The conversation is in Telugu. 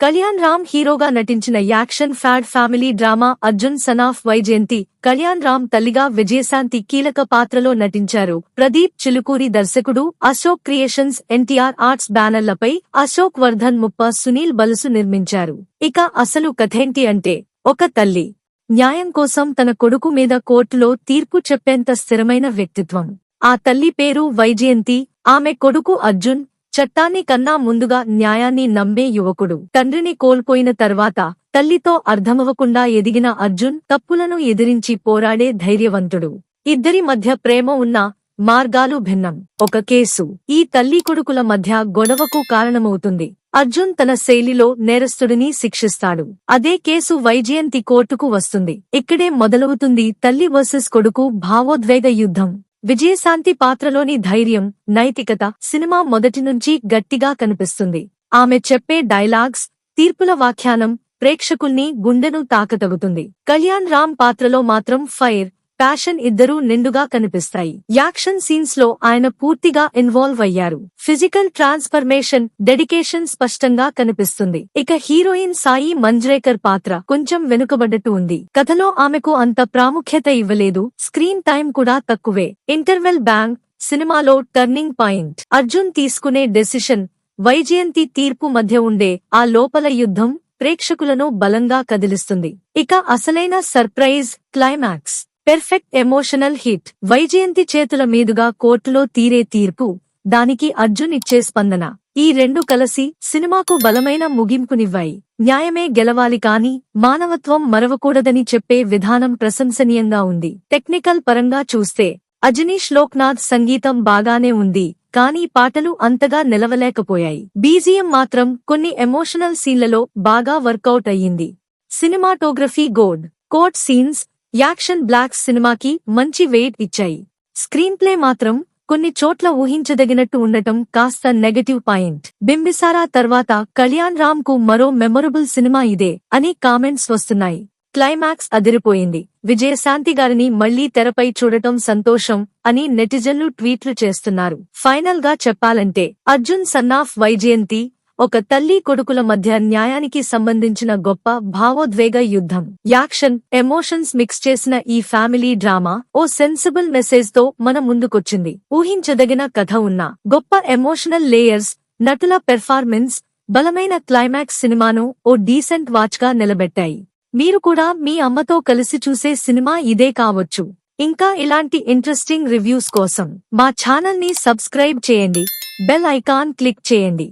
కళ్యాణ్ రామ్ హీరోగా నటించిన action pad family drama Arjun son of Vyjayanthi. Kalyan Ram తల్లిగా విజయశాంతి కీలక పాత్రలో నటించారు. ప్రదీప్ చిలుకూరి దర్శకుడు. అశోక్ క్రియేషన్స్, ఎన్టీఆర్ ఆర్ట్స్ బ్యానర్లపై అశోక్ వర్ధన్ ముప్ప, సునీల్ బలుసు నిర్మించారు. ఇక అసలు కథేంటి అంటే, ఒక తల్లి న్యాయం కోసం తన కొడుకు మీద కోర్టులో తీర్పు చెప్పేంత స్థిరమైన వ్యక్తిత్వం. ఆ తల్లి పేరు వైజయంతి. ఆమె కొడుకు అర్జున్ చట్టాన్ని కన్నా ముందుగా న్యాయాన్ని నమ్మే యువకుడు. తండ్రిని కోల్పోయిన తర్వాత తల్లితో అర్థమవకుండా ఎదిగిన అర్జున్ తప్పులను ఎదిరించి పోరాడే ధైర్యవంతుడు. ఇద్దరి మధ్య ప్రేమ ఉన్నా మార్గాలు భిన్నం. ఒక కేసు ఈ తల్లి కొడుకుల మధ్య గొడవకు కారణమవుతుంది. అర్జున్ తన శైలిలో నేరస్తుడిని శిక్షిస్తాడు. అదే కేసు వైజయంతి కోర్టుకు వస్తుంది. ఇక్కడే మొదలవుతుంది తల్లి వర్సెస్ కొడుకు భావోద్వేగ యుద్ధం. విజయశాంతి పాత్రలోని ధైర్యం, నైతికత సినిమా మొదటి నుంచి గట్టిగా కనిపిస్తుంది. ఆమె చెప్పే డైలాగ్స్, తీర్పుల వ్యాఖ్యానం ప్రేక్షకుల్ని గుండెను తాకతగుతుంది. కళ్యాణ్ రామ్ పాత్రలో మాత్రం ఫైర్, ప్యాషన్ ఇద్దరూ నిండుగా కనిపిస్తాయి. యాక్షన్ సీన్స్ లో ఆయన పూర్తిగా ఇన్వాల్వ్ అయ్యారు. ఫిజికల్ ట్రాన్స్ఫర్మేషన్, డెడికేషన్ స్పష్టంగా కనిపిస్తుంది. ఇక హీరోయిన్ సాయి మంజ్రేకర్ పాత్ర కొంచెం వెనుకబడ్డట్టు ఉంది. కథలో ఆమెకు అంత ప్రాముఖ్యత ఇవ్వలేదు. స్క్రీన్ టైం కూడా తక్కువే. ఇంటర్వెల్ బ్యాంగ్ సినిమాలో టర్నింగ్ పాయింట్. అర్జున్ తీసుకునే డెసిషన్, వైజయంతి తీర్పు మధ్య ఉండే ఆ లోపల యుద్ధం ప్రేక్షకులను బలంగా కదిలిస్తుంది. ఇక అసలైన surprise climax. Perfect emotional hit. Vyjayanthi చేతుల మీదుగా కోర్టులో తీరే తీర్పు, దానికి అర్జున్ ఇచ్చే స్పందన, ఈ రెండు కలిసి సినిమాకు బలమైన ముగింపునివ్వాయి. న్యాయమే గెలవాలి కాని మానవత్వం మరవకూడదని చెప్పే విధానం ప్రశంసనీయంగా ఉంది. టెక్నికల్ పరంగా చూస్తే అజనీష్ లోక్నాథ్ సంగీతం బాగానే ఉంది, కానీ పాటలు అంతగా నిలవలేకపోయాయి. బీజిఎం మాత్రం కొన్ని ఎమోషనల్ సీన్లలో బాగా వర్కౌట్ అయ్యింది. Cinematography good. Court scenes, action blocks సినిమాకి మంచి వెయిట్ ఇచ్చాయి. స్క్రీన్ ప్లే మాత్రం కొన్ని చోట్ల ఊహించదగినట్టు ఉండటం కాస్త నెగటివ్ పాయింట్. బింబిసారా తర్వాత కళ్యాణ్ రామ్ కు మరో మెమొరబుల్ సినిమా ఇదే అని కామెంట్స్ వస్తున్నాయి. క్లైమాక్స్ అదిరిపోయింది. విజయశాంతి గారిని మళ్లీ తెరపై చూడటం సంతోషం అని నెటిజన్లు ట్వీట్లు చేస్తున్నారు. ఫైనల్ గా చెప్పాలంటే అర్జున్ సన్ ఆఫ్ వైజయంతి ఒక తల్లి కొడుకుల మధ్య న్యాయానికి సంబంధించిన గొప్ప భావోద్వేగ యుద్ధం. యాక్షన్, ఎమోషన్స్ మిక్స్ చేసిన ఈ ఫ్యామిలీ డ్రామా ఓ సెన్సిబుల్ మెసేజ్ తో మన ముందుకొచ్చింది. ఊహించదగిన కథ ఉన్న గొప్ప ఎమోషనల్ లేయర్స్, నటుల పెర్ఫార్మెన్స్, బలమైన క్లైమాక్స్ సినిమాను ఓ డీసెంట్ వాచ్ గా నిలబెట్టాయి. మీరు కూడా మీ అమ్మతో కలిసి చూసే సినిమా ఇదే కావచ్చు. ఇంకా ఇలాంటి ఇంట్రెస్టింగ్ రివ్యూస్ కోసం మా ఛానల్ ని సబ్స్క్రైబ్ చేయండి, బెల్ ఐకాన్ క్లిక్ చేయండి.